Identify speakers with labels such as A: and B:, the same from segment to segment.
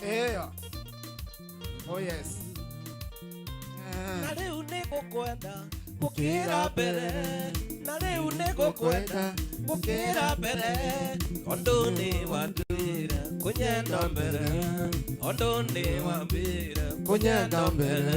A: Yeah. Oh yes.
B: Na riu nigukwenda gukira mbere, na riu nigukwenda gukira mbere, ondu ni wambire kunyenda mbere, ondu ni wambire kunyenda mbere.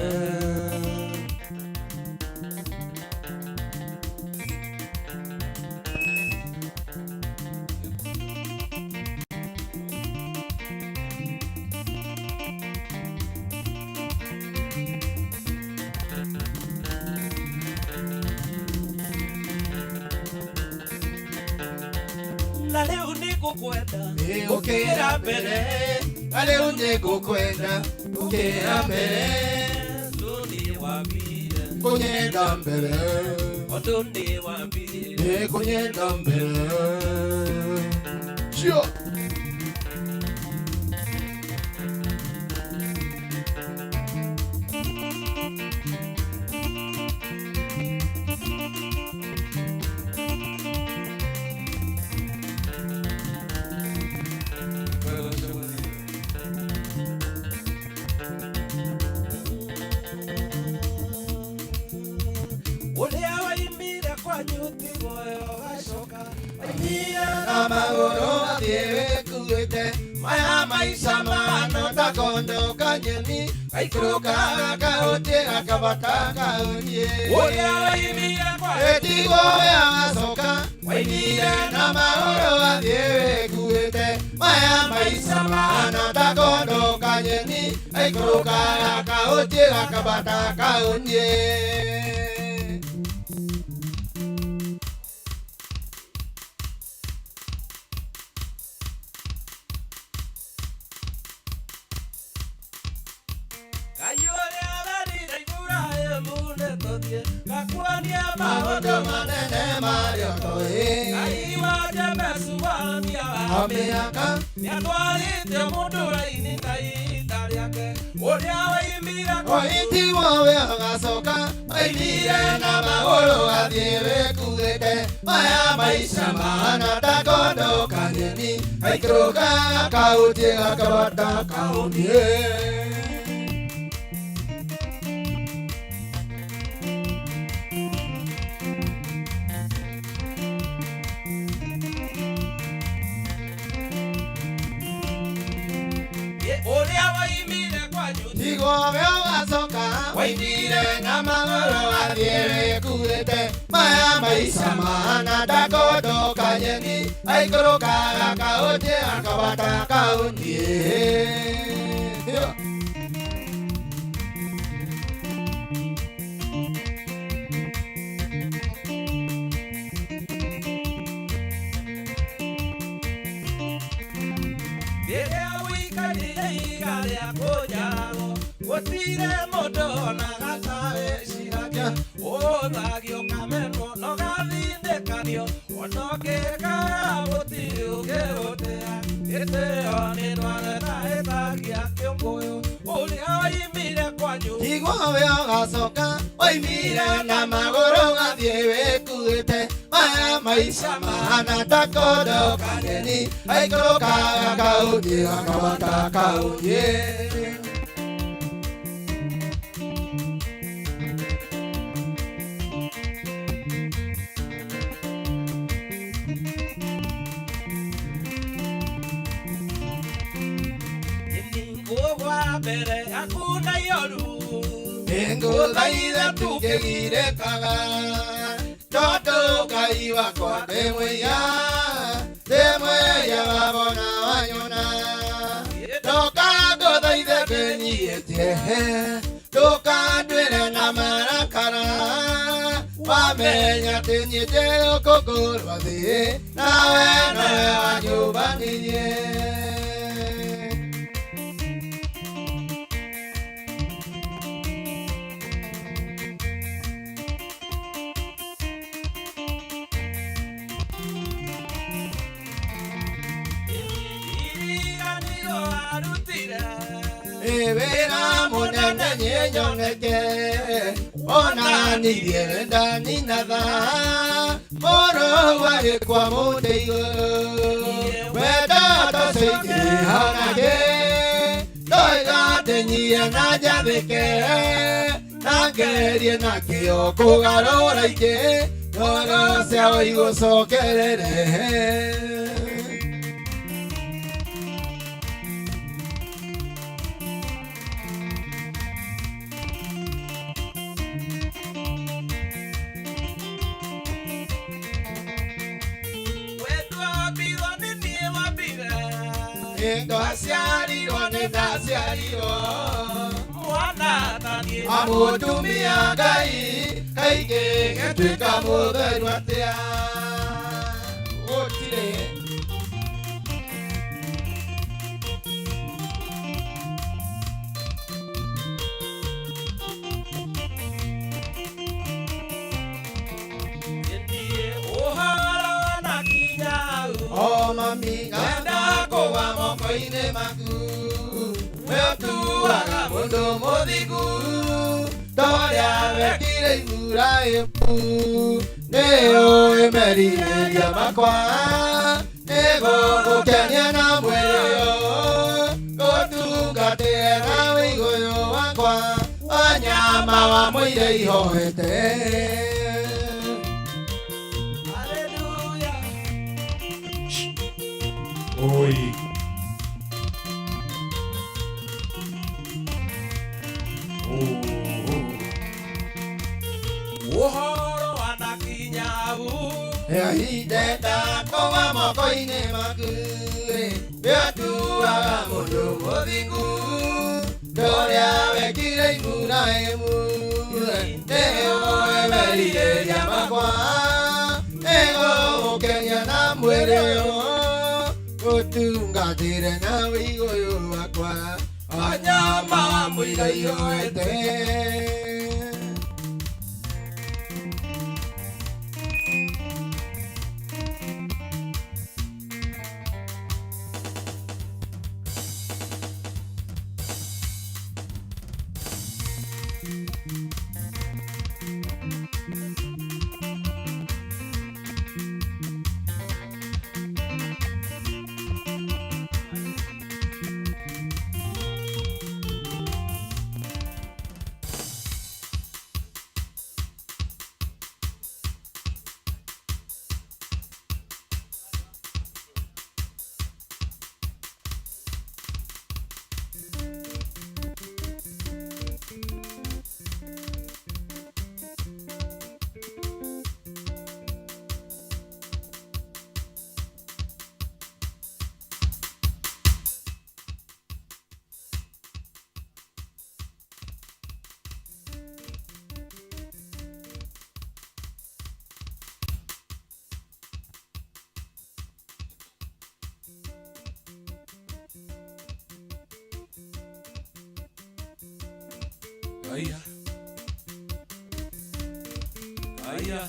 B: Na riu nigukwenda gukira mbere,
A: Na riu nigukwenda gukira mbere,
B: ondu ni wambire
A: kunyenda mbere,
B: ondu ni wambire
A: kunyenda mbere. Sure.
B: uria waimire kwanyu tigoyo gacoka,
A: Na maguru athiĩ wĩkuĩte, maya maica mahana ta kondo kanyeni, gaikũrũkaga kahũtiĩ gakabata kahũniĩ.
B: uria waimire kwanyu
A: Ĩtigwo wagacoka, wainire na magũrũ athiĩ wĩkuĩte, maya maica mahana ta kondo kanyeni, gaikũrũkaga kahũtiĩ gakabata kahũniĩ.
B: Kayuria barira igura emune tothie, gakuania
A: Maũndũ
B: maũndũ
A: manene marĩa ũtoĩ,
B: kaiwa jemesuwania
A: amĩaka
B: nĩatwarĩte mũndũ raini na ihinda rĩake, ũrĩa waimire
A: Oitigwo wagacoka, wainire na magũrũ athiĩ wĩkuĩte, maya maica mahana ta kondo kanyeni, gaikũrũkaga kahũtiĩ gakabata kahũniĩ.
B: ũrĩa waimire kwanyu
A: Tigwo wagacoka, wainire na magũrũ athiĩ wĩkuĩte, maya maica mahana ta kondo kanyeni, gaikũrũkaga kahũtiĩ gakabata kahũniĩ.
B: rĩrĩa wĩikarire iga rĩa kũnjarago, gũtirĩ mũndũ ona gatawĩciragia, ũthagio kamenwo no gathindĩkanio, ona ũngĩkaya gũtirĩ ũngĩũtĩa, gĩtĩo nĩ ndware na ĩtagia kĩũngũyũ, ũrĩa waimire kwanyu
A: Tigwo wagacoka, wainire na magũrũ athiĩ wĩkuĩte, maya maica mahana ta kondo kanyeni, gaikũrũkaga kahũtiĩ gakabata kahũniĩ.
B: ngũgwa mbere hakuna yoru,
A: Ngũthaitha tũkĩgirĩkaga, tondũ Ngai wakwa ndĩ mwĩya wabona wanyona. Ndoka ngũthaithe ndĩnyihĩtie, ndũkandwĩre na marakara, wamenya atĩ niĩ ndĩ gũkũngũĩrwo thĩ, nawe nowe wanyũmbanĩrie. Evera munana nyonyoneke ona nidienda ninada moro wale kwa mudeigo weda toseke hanage doiga tenyia na jabeke nagerie nakio kugarora ike nono se oigo sokerere. Asiario nenda asiario mwana tani amutumia gai kaige getwika mutheru atia otire oh mami ganda kowa mokoine maku wetu aga mundo modigu toria vekire igura epu neo emeria makwa nego gukenia na mweyo gotungatire na wigoyo wakwa wanyama wa mwire ihoete. Oi. Uhoro wanakinyabu ehidenda kowa mokoine makure betua mundu mothingu doria wekire igura emu neo emeria makwa ego ukenya na mwereyo gotungatire na wigoyo wakwa wanyama mwira ihoete. Aya. Aya.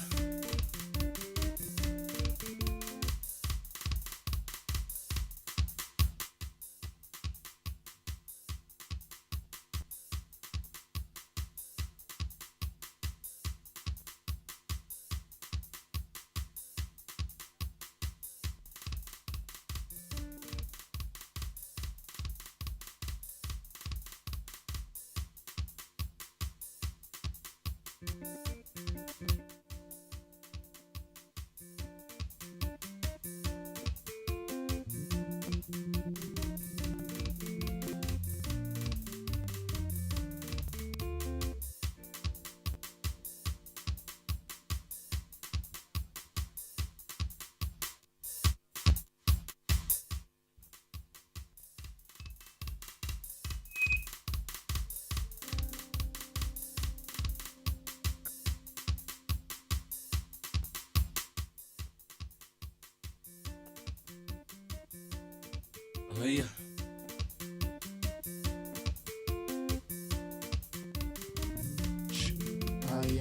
A: Aya.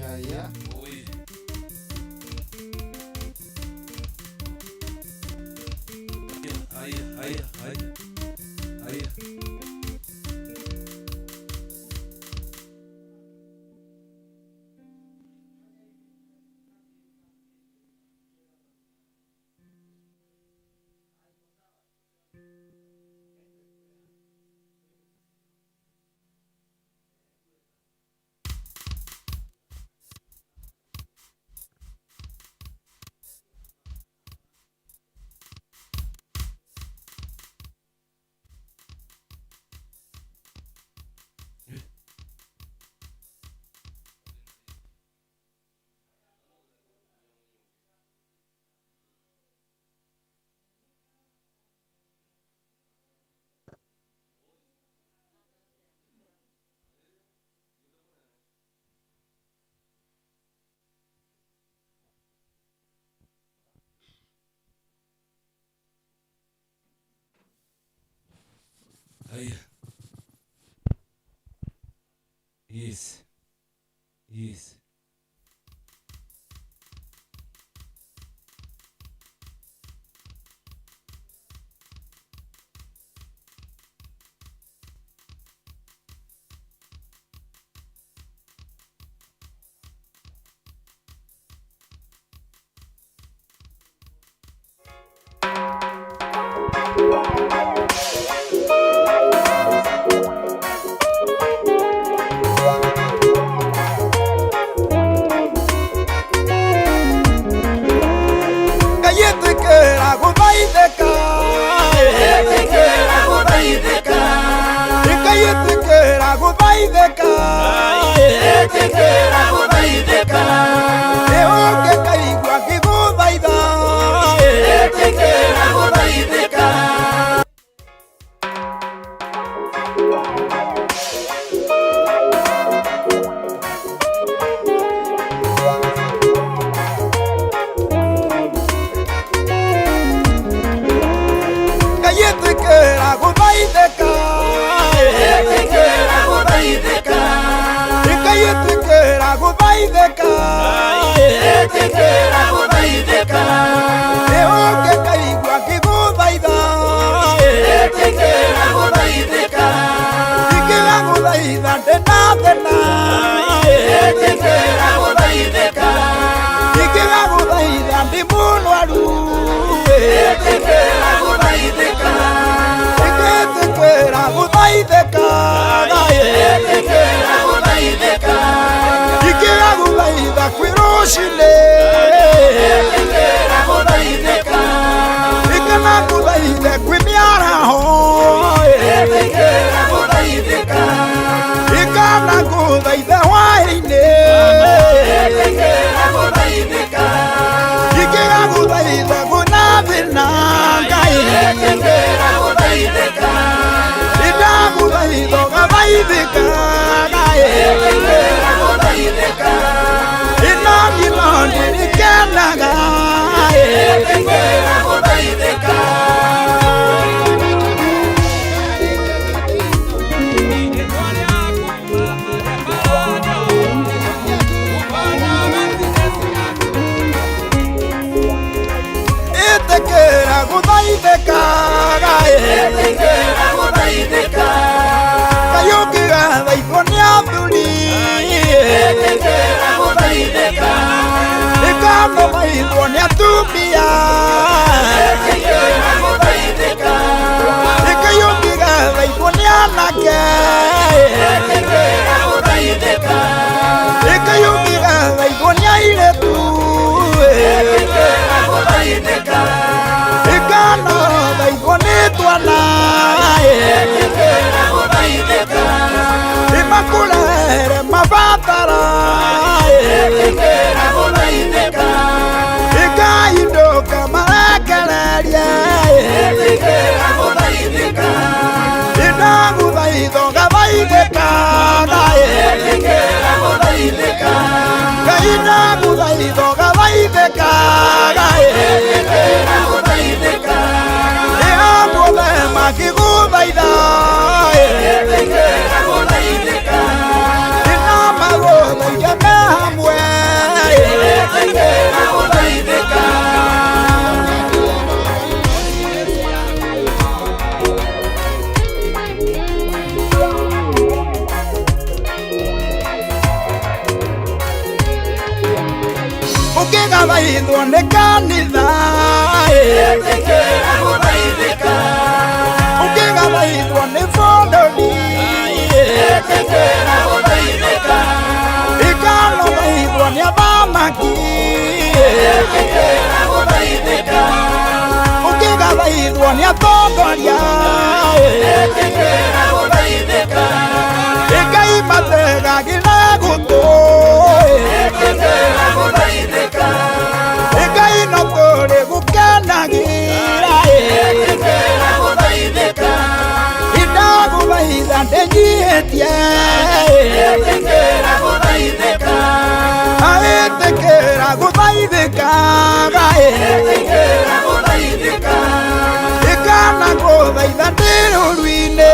A: Aya.
B: Oi. Aya. Aya. Aya. Aya. Aya. Yes. Yes.
A: Ikana ko baitha ndiru ruine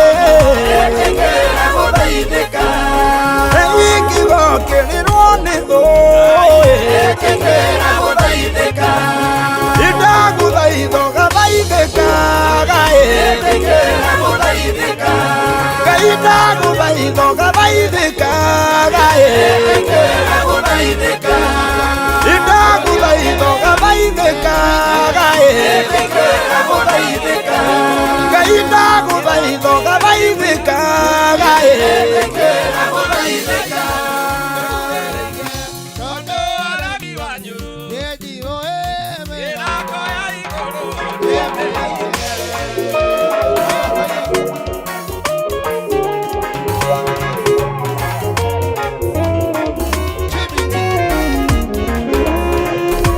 C: ndaguthaitha ũgathaithĩka ndaguthaitha ũgathaithĩka Ngai ndaguthaitha ũgathaithĩka
B: Tondũ warabi wanyu
A: Nĩnjirũ
B: mĩrango ya igũrũ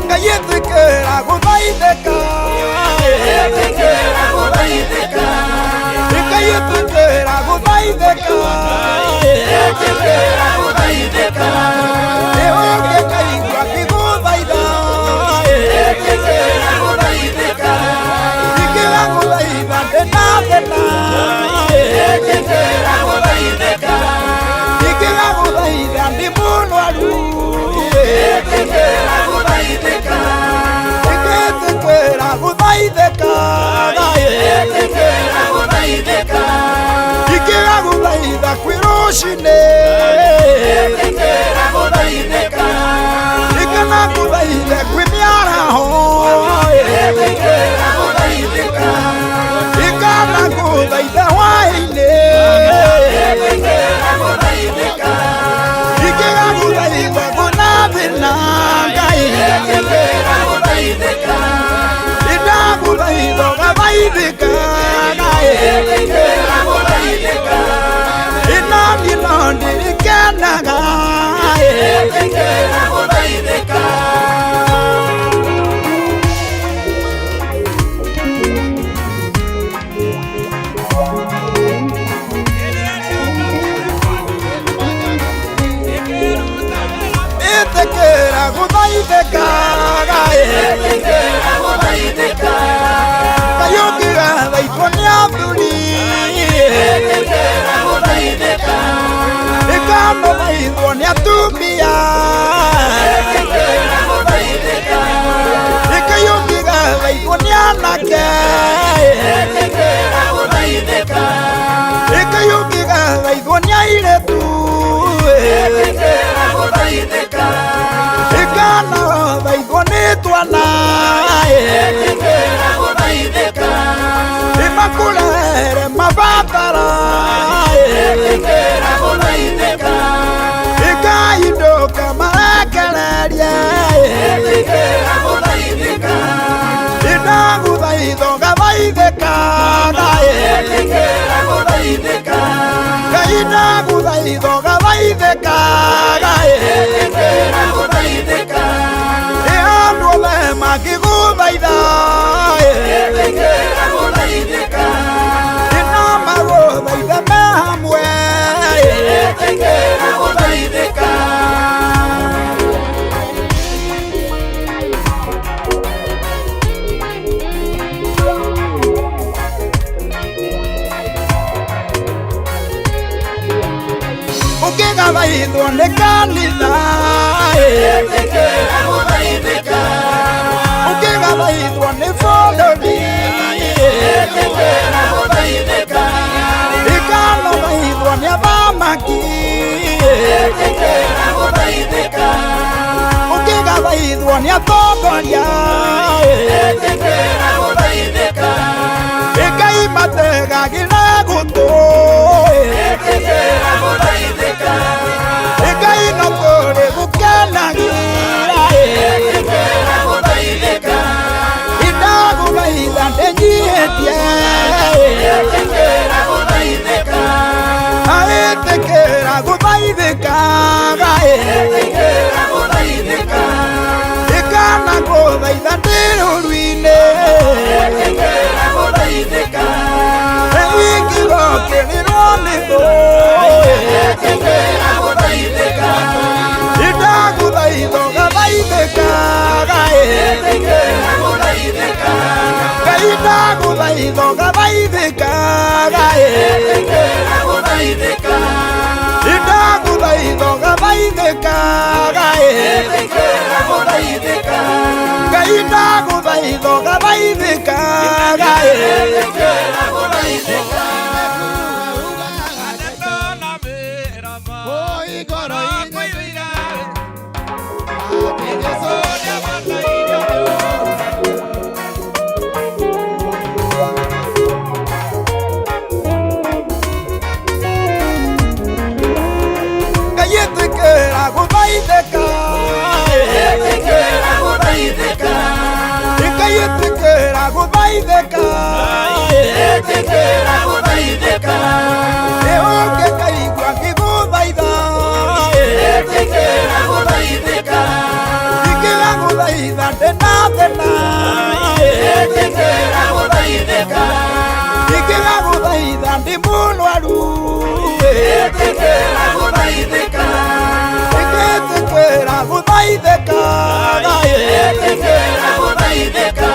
C: Ngai etĩkĩra gũthaithĩka Ngai etĩkĩra gũthaithĩka Nĩũngĩkaigua ngĩgũthaitha Ingĩra gũthaitha ndĩ na thĩna Ingĩra gũthaitha ndĩ mũrwaru Ingĩtĩkĩra gũthaithĩka Ingĩra gũthaitha kwĩ rũcinĩ Ingĩra gũthaitha kwĩ mĩaraho Ingĩra gũthaitha hwaĩ-inĩ Ingĩra gũthaitha kwĩna thĩna Ngai Ndaguthaitha ũgathaithĩka Inoni no ndirikenaga Ĩtĩkĩra gũthaithĩka Ngai ũngĩgathaithwo nĩ athuri Ĩkanathaithwo nĩ atumia Ngai ũngĩgathaithwo nĩ anake Ngai ũngĩgathaithwo nĩ airĩtu Ĩkanathaithwo nĩ twana Imakũrehere mabatara Ĩkahindũka marekereria Ndaguthaitha ũgathaithĩka Ngai ndaguthaitha ũgathaithĩka Andũ othe mangĩgũthaitha no magũthaithe me hamwe Ũngĩgathaithwo nĩ kanitha Ũngĩgathaithwo nĩ bũrũri Ĩkanathaithwo nĩ athamaki Ũngĩgathaithwo nĩ atongoria Ngai mategagĩra gũtũ Ngai no kũrĩ gũkenagira Ndaguthaitha ndĩnyihĩtie Ĩtĩkĩra gũthaithĩka Ĩkanagũthaitha ndĩ rũru-inĩ Ingĩgokĩrĩrwo nĩ thũ Ndaguthaitha ũgathaithĩka Ngai ndaguthaitha ũgathaithĩka Ndaguthaitha ũgathaithĩka Ngai ndaguthaitha ũgathaithĩka Ikiga guthaitha ndi mũrwaru
B: Ĩtĩkĩra gũthaithĩka
C: Ikiga guthaithĩka
B: Ĩtĩkĩra gũthaithĩka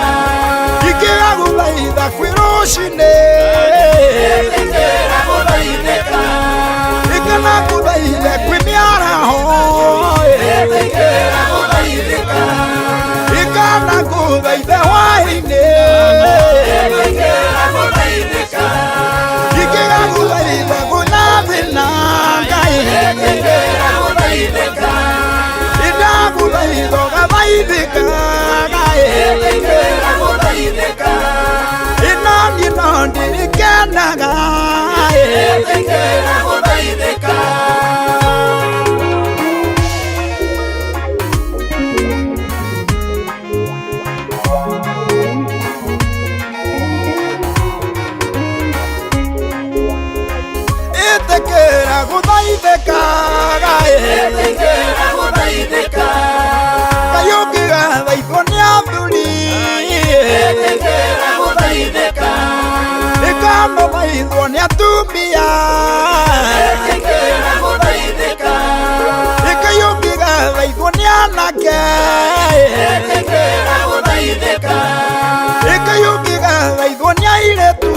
C: Ikiga guthaitha kwĩ rũcinĩ
B: Ĩtĩkĩra gũthaithĩka
C: Ikana guthaitha kwĩ mĩaraho
B: Ĩtĩkĩra gũthaithĩka
C: Ikana guthaitha hwaĩ-inĩ
B: Ĩtĩkĩra gũthaithĩka
C: Ikiga guthaitha kwĩna thĩna Ngai
B: Ĩtĩkĩra gũthaithĩka
C: Indaguthaitha ũgathaithĩka Ngai
B: Ĩtĩkĩra gũthaithĩka
C: Inoni no ndirikenaga
B: Ĩtĩkĩra gũthaithĩka
C: Ĩtĩkĩra gũthaithĩka
B: Ĩtĩkĩra gũthaithĩka
C: Ngai ũngĩgathaithwo nĩ athuri
B: Ĩtĩkĩra gũthaithĩka
C: Ĩkanathaithwo nĩ atumia
B: Ĩtĩkĩra gũthaithĩka
C: Ngai ũngĩgathaithwo nĩ anake
B: Ĩtĩkĩra gũthaithĩka
C: Ngai ũngĩgathaithwo nĩ airĩtu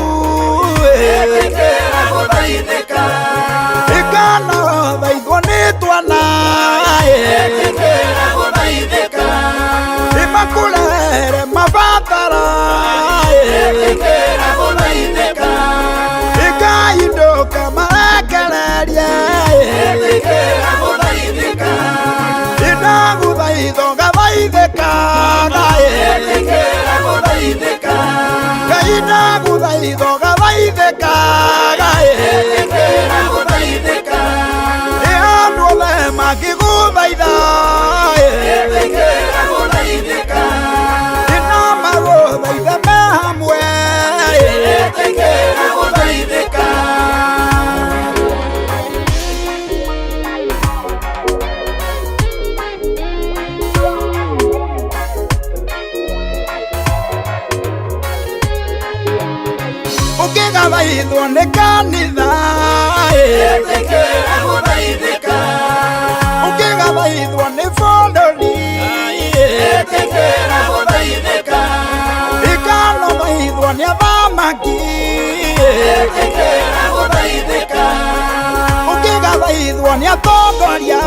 B: Ĩtĩkĩra gũthaithĩka
C: Ĩkanathaithwo nĩ twana
B: Ĩtĩkĩra gũthaithĩka
C: Imakũrehere mabatara
B: Ĩtĩkĩra gũthaithĩka
C: Ĩkaindũka marekererie
B: Ĩtĩkĩra gũthaithĩka
C: Indaguthaitha ũgathaithĩka
B: Ĩtĩkĩra gũthaithĩka
C: Ngai ndaguthaitha ũgathaithĩka
B: Ĩtĩkĩra gũthaithĩka
C: Andũ othe makĩgũthaitha
B: Ĩtĩkĩra gũthaithĩka
C: no magũthaithe me hamwe
B: Ĩtĩkĩra gũthaithĩka
C: Ũngĩgathaithwo nĩ kanitha
B: Ĩtĩkĩra gũthaithĩka
C: Ũngĩgathaithwo nĩ bũrũri
B: Ĩtĩkĩra gũthaithĩka
C: Ĩkanathaithwo nĩ athamaki
B: Ĩtĩkĩra gũthaithĩka
C: Ũngĩgathaithwo nĩ atongoria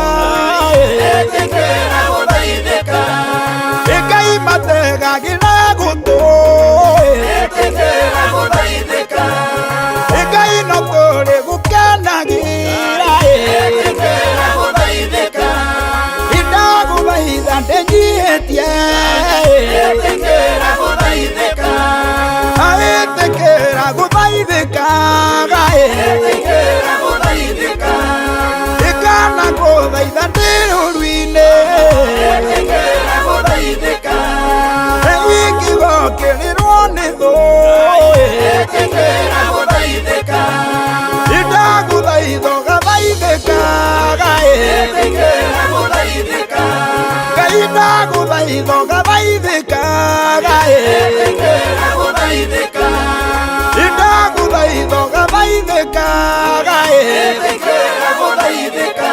B: Ĩtĩkĩra gũthaithĩka
C: Ngai mategagĩra gũtũ
B: Ĩtĩkĩra gũthaithĩka
C: Ngai no tũrĩ gũkenagĩra
B: Ĩtĩkĩra gũthaithĩka
C: Indaguthaitha ndĩnyihĩtie
B: Ĩtĩkĩra gũthaithĩka
C: Ĩtĩkĩra gũthaithĩka
B: Ĩtĩkĩra gũthaithĩka
C: Ĩkana gũthaitha ndĩ rũru-inĩ
B: Ĩtĩkĩra gũthaithĩka
C: Ikigo kĩrĩrwo nĩ thũ
B: Ĩtĩkĩra gũthaithĩka
C: Indaguthaitha ũgathaithĩka
B: Ĩtĩkĩra gũthaithĩka
C: Ngai ndaguthaitha ũgathaithĩka
B: Ĩtĩkĩra gũthaithĩka
C: Indaguthaitha ũgathaithĩka
B: Ĩtĩkĩra gũthaithĩka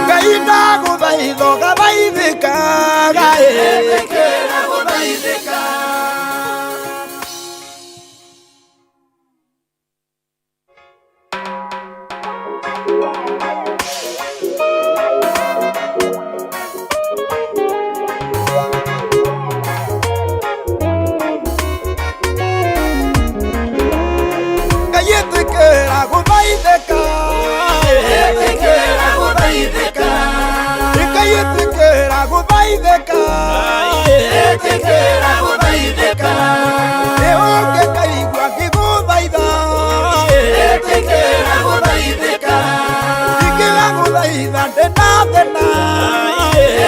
C: Ngai ndaguthaitha ũgathaithĩka
B: Ĩtĩkĩra gũthaithĩka
C: Ngai ĩtĩkĩra gũthaithĩka
B: Ĩtĩkĩra gũthaithĩka
C: Ngai ĩtĩkĩra gũthaithĩka
B: Ĩtĩkĩra gũthaithĩka
C: Ũngĩkaigua ngĩgũthaitha
B: Ĩtĩkĩra gũthaithĩka
C: Ikiga gũthaitha ndĩ na thĩna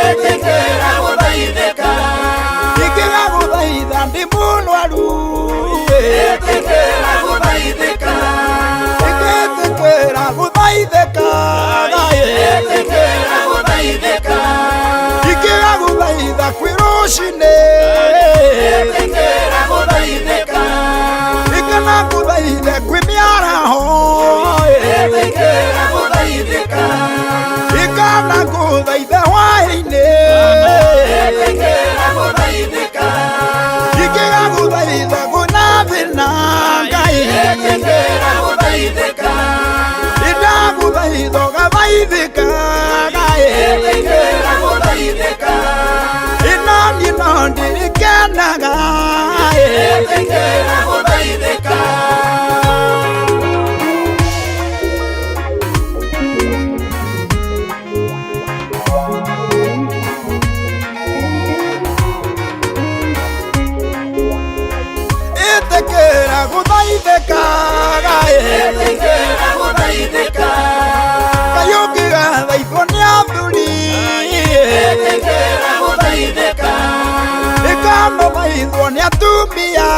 B: Ĩtĩkĩra gũthaithĩka
C: Ikiga gũthaitha ndĩ mũrwaru
B: Ĩtĩkĩra gũthaithĩka
C: Ĩgĩtĩkĩra gũthaithĩka
B: Ĩtĩkĩra gũthaithĩka
C: Ikiga gũthaitha kwĩ rũcinĩ
B: Ĩtĩkĩra gũthaithĩka
C: Ikana gũthaitha gũthaithĩka inoni no ndirikenaga
A: Etĩkĩra gũthaithĩka
C: Etĩkĩra gũthaithĩka
A: Etĩkĩra gũthaithĩka
C: Kayũki gathaithwo nĩ athuri
A: Etĩkĩra gũthaithĩka
C: Ĩkanothaithwo nĩ atumia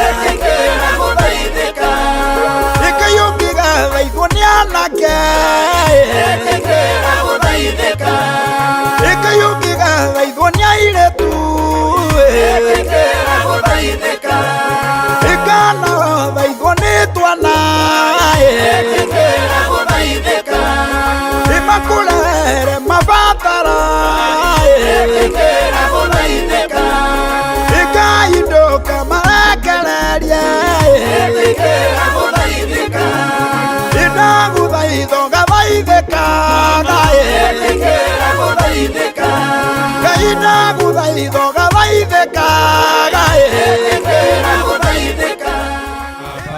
A: Etĩkĩra gũthaithĩka
C: Kayũki gathaithwo nĩ anake
A: Etĩkĩra gũthaithĩka
C: Kayũki gathaithwo nĩ airĩtu
A: Etĩkĩra gũthaithĩka
C: Ĩkanothaithwo nĩ twana
A: Etĩkĩra gũthaithĩka
C: Imakũrehere mabatara
A: Etĩkĩra gũthaithĩka
C: Ĩkaindũka marekererie
A: Etĩkĩra gũthaithĩka
C: Ndagũthaitha ũgathaithĩka
A: Etĩkĩra gũthaithĩka
C: Ngai ndagũthaitha ũgathaithĩka
A: Etĩkĩra gũthaithĩka